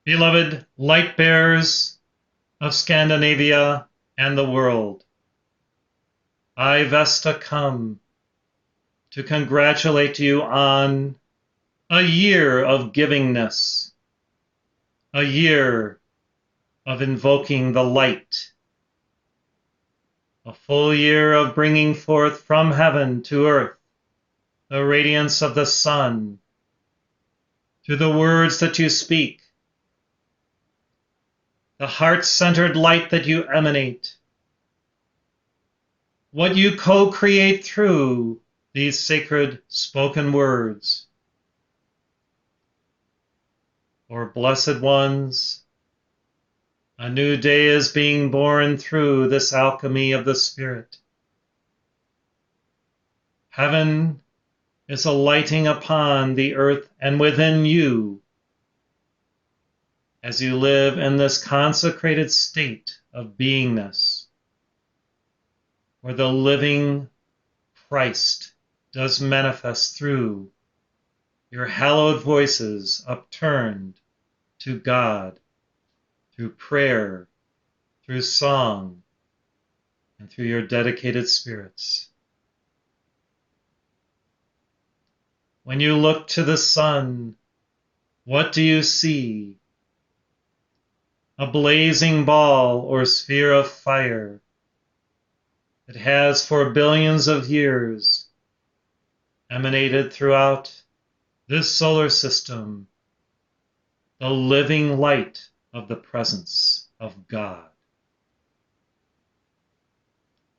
Beloved light bearers of Scandinavia and the world, I, Vesta, come to congratulate you on a year of givingness, a year of invoking the light, a full year of bringing forth from heaven to earth the radiance of the sun through the words that you speak, the heart-centered light that you emanate, what you co-create through these sacred spoken words. For blessed ones, a new day is being born through this alchemy of the Spirit. Heaven is alighting upon the earth and within you as you live in this consecrated state of beingness, where the living Christ does manifest through your hallowed voices upturned to God through prayer, through song, and through your dedicated spirits. When you look to the sun, what do you see? A blazing ball or sphere of fire that has for billions of years emanated throughout this solar system the living light of the presence of God.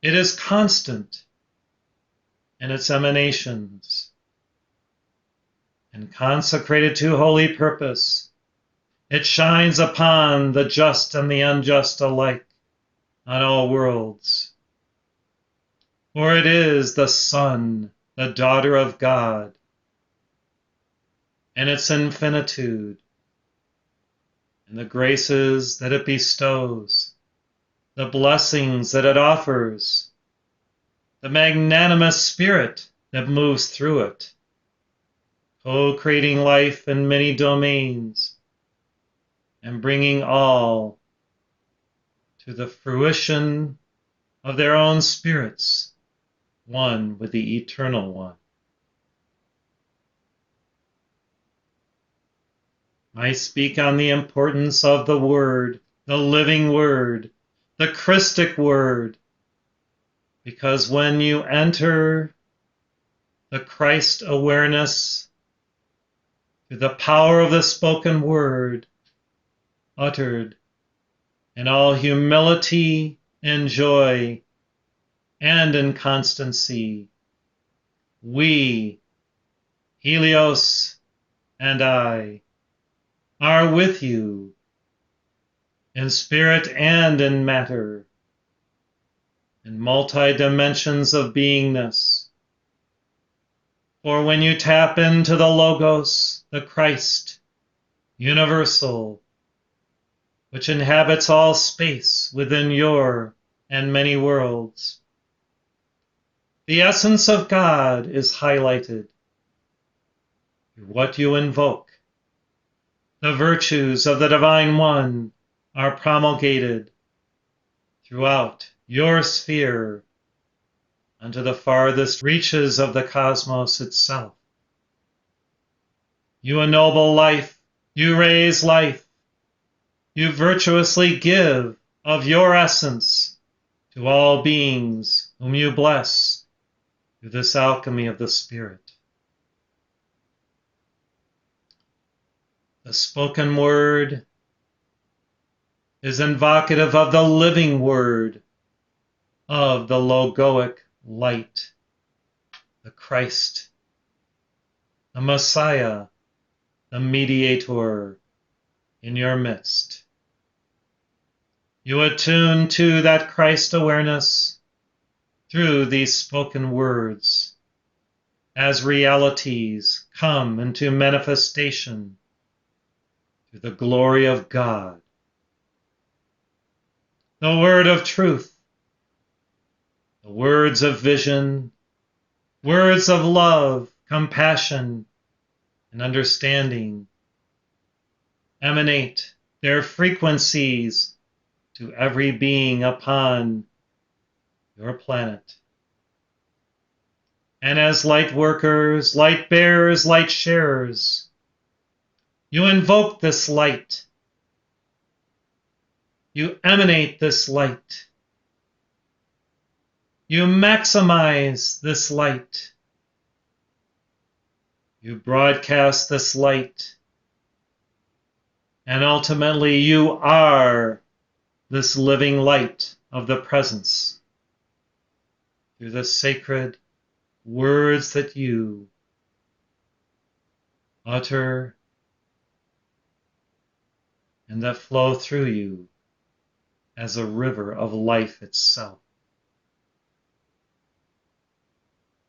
It is constant in its emanations and consecrated to holy purpose. It shines upon the just and the unjust alike on all worlds. For it is the Son, the daughter of God, and its infinitude, and the graces that it bestows, the blessings that it offers, the magnanimous spirit that moves through it, co-creating life in many domains, and bringing all to the fruition of their own spirits, one with the Eternal One. I speak on the importance of the Word, the living Word, the Christic Word, because when you enter the Christ awareness through the power of the spoken word, uttered in all humility and joy and in constancy, we, Helios and I, are with you in spirit and in matter, in multi-dimensions of beingness. For when you tap into the Logos, the Christ, universal, which inhabits all space within your and many worlds, the essence of God is highlighted through what you invoke. The virtues of the Divine One are promulgated throughout your sphere unto the farthest reaches of the cosmos itself. You ennoble life, you raise life, you virtuously give of your essence to all beings whom you bless through this alchemy of the Spirit. The spoken word is invocative of the living word, of the logoic light, the Christ, the Messiah, the mediator in your midst. You attune to that Christ awareness through these spoken words as realities come into manifestation through the glory of God. The word of truth, the words of vision, words of love, compassion, and understanding emanate their frequencies to every being upon your planet. And as light workers, light bearers, light sharers, you invoke this light. You emanate this light. You maximize this light. You broadcast this light. And ultimately, you are this living light of the presence through the sacred words that you utter and that flow through you as a river of life itself.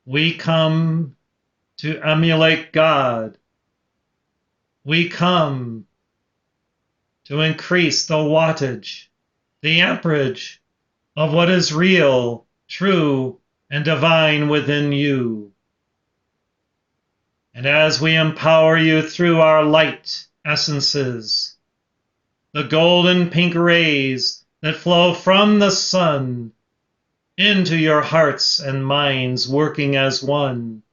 We come to emulate God. We come to increase the wattage, the amperage of what is real, true, and divine within you. And as we empower you through our light essences, the golden pink rays that flow from the sun into your hearts and minds working as one,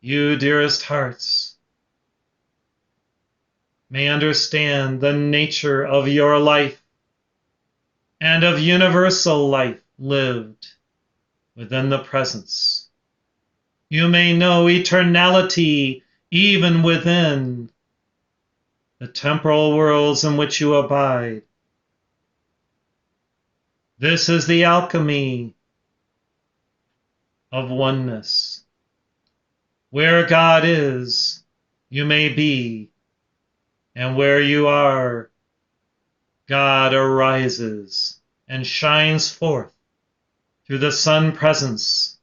you, dearest hearts, may understand the nature of your life and of universal life lived within the presence. You may know eternality even within the temporal worlds in which you abide. This is the alchemy of oneness. Where God is, you may be, and where you are, God arises and shines forth through the sun presence,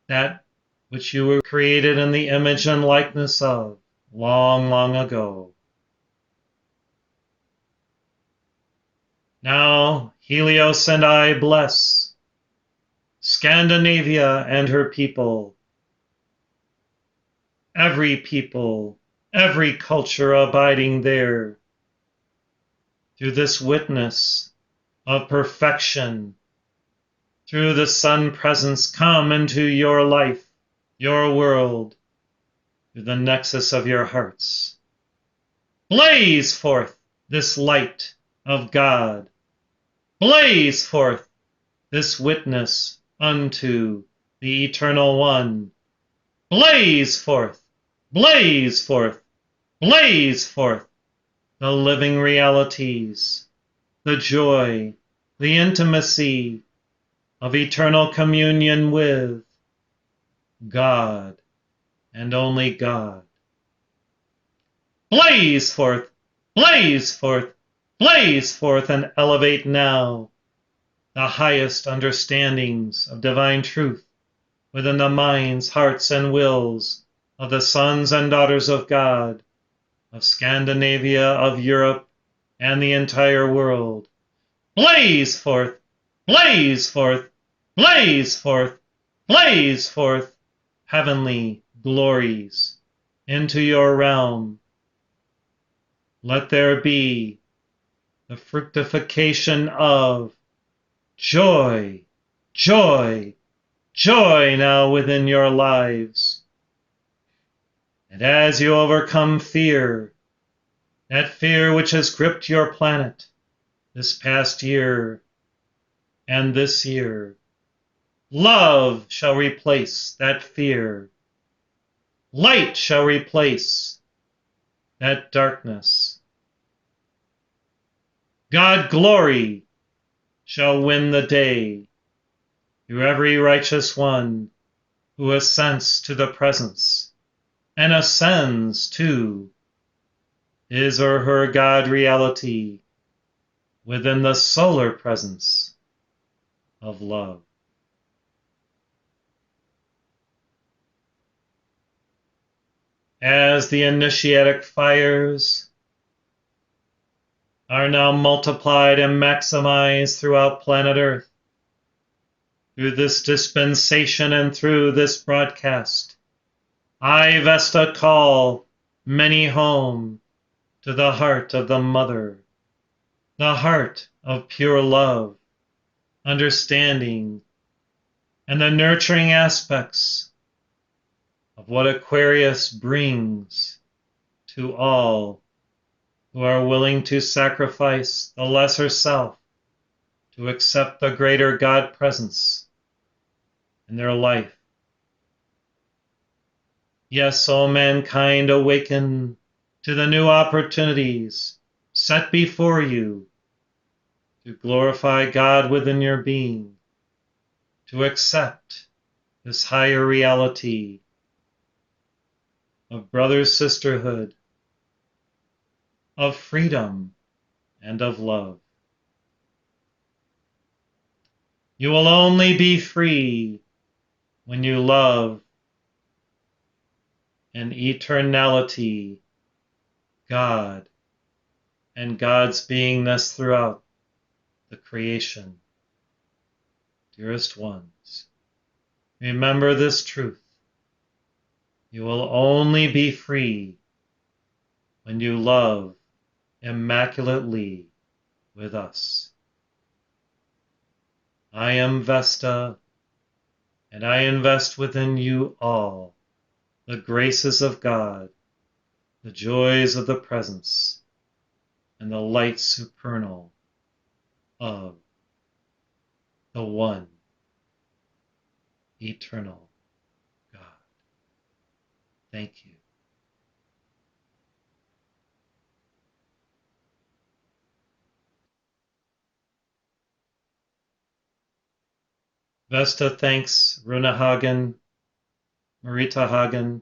that which you were created in the image and likeness of long, long ago. Now, Helios and I bless Scandinavia and her people, every culture abiding there, through this witness of perfection, through the sun presence come into your life, your world, through the nexus of your hearts. Blaze forth this light of God. Blaze forth this witness unto the Eternal One. Blaze forth, blaze forth, blaze forth the living realities, the joy, the intimacy of eternal communion with God and only God. Blaze forth, blaze forth, blaze forth, and elevate now the highest understandings of divine truth within the minds, hearts, and wills of the sons and daughters of God, of Scandinavia, of Europe, and the entire world. Blaze forth, blaze forth, blaze forth, blaze forth heavenly glories into your realm. Let there be the fructification of joy, joy, joy now within your lives. And as you overcome fear, that fear which has gripped your planet this past year and this year, love shall replace that fear. Light shall replace that darkness. God glory shall win the day through every righteous one who assents to the presence and ascends to his or her God reality within the solar presence of love. As the initiatic fires are now multiplied and maximized throughout planet Earth, through this dispensation and through this broadcast, I, Vesta, call many home to the heart of the mother, the heart of pure love, understanding, and the nurturing aspects of what Aquarius brings to all who are willing to sacrifice the lesser self to accept the greater God presence in their life. Yes, all mankind, awaken to the new opportunities set before you to glorify God within your being, to accept this higher reality of brother sisterhood, of freedom, and of love. You will only be free when you love in eternality God and God's beingness throughout the creation. Dearest ones, remember this truth. You will only be free when you love immaculately with us. I am Vesta, and I invest within you all the graces of God, the joys of the presence, and the light supernal of the one eternal God. Thank you. Vesta thanks Runa Hagen, Marita Hagen,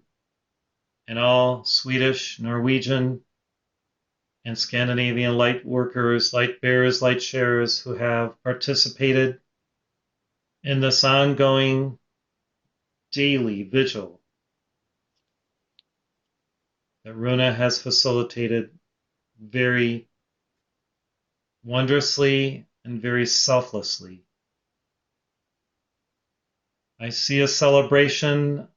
and all Swedish, Norwegian, and Scandinavian light workers, light bearers, light sharers who have participated in this ongoing daily vigil that Runa has facilitated very wondrously and very selflessly. I see a celebration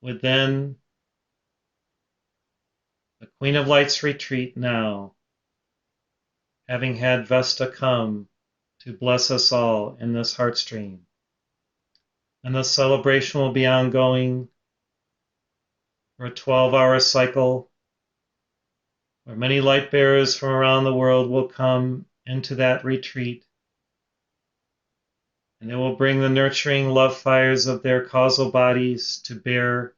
within the Queen of Light's retreat now, having had Vesta come to bless us all in this heart stream. And the celebration will be ongoing for a 12-hour cycle where many light bearers from around the world will come into that retreat, and they will bring the nurturing love fires of their causal bodies to bear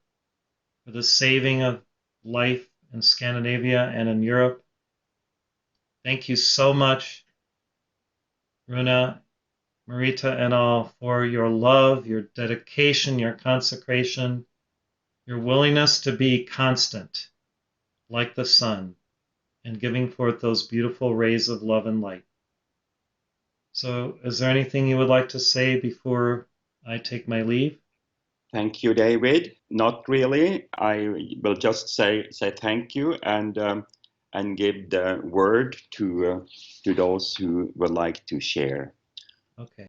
for the saving of life in Scandinavia and in Europe. Thank you so much, Runa, Marita, and all, for your love, your dedication, your consecration, your willingness to be constant like the sun and giving forth those beautiful rays of love and light. So, is there anything you would like to say before I take my leave? Thank you, David. Not really. I will just say thank you and give the word to those who would like to share. Okay.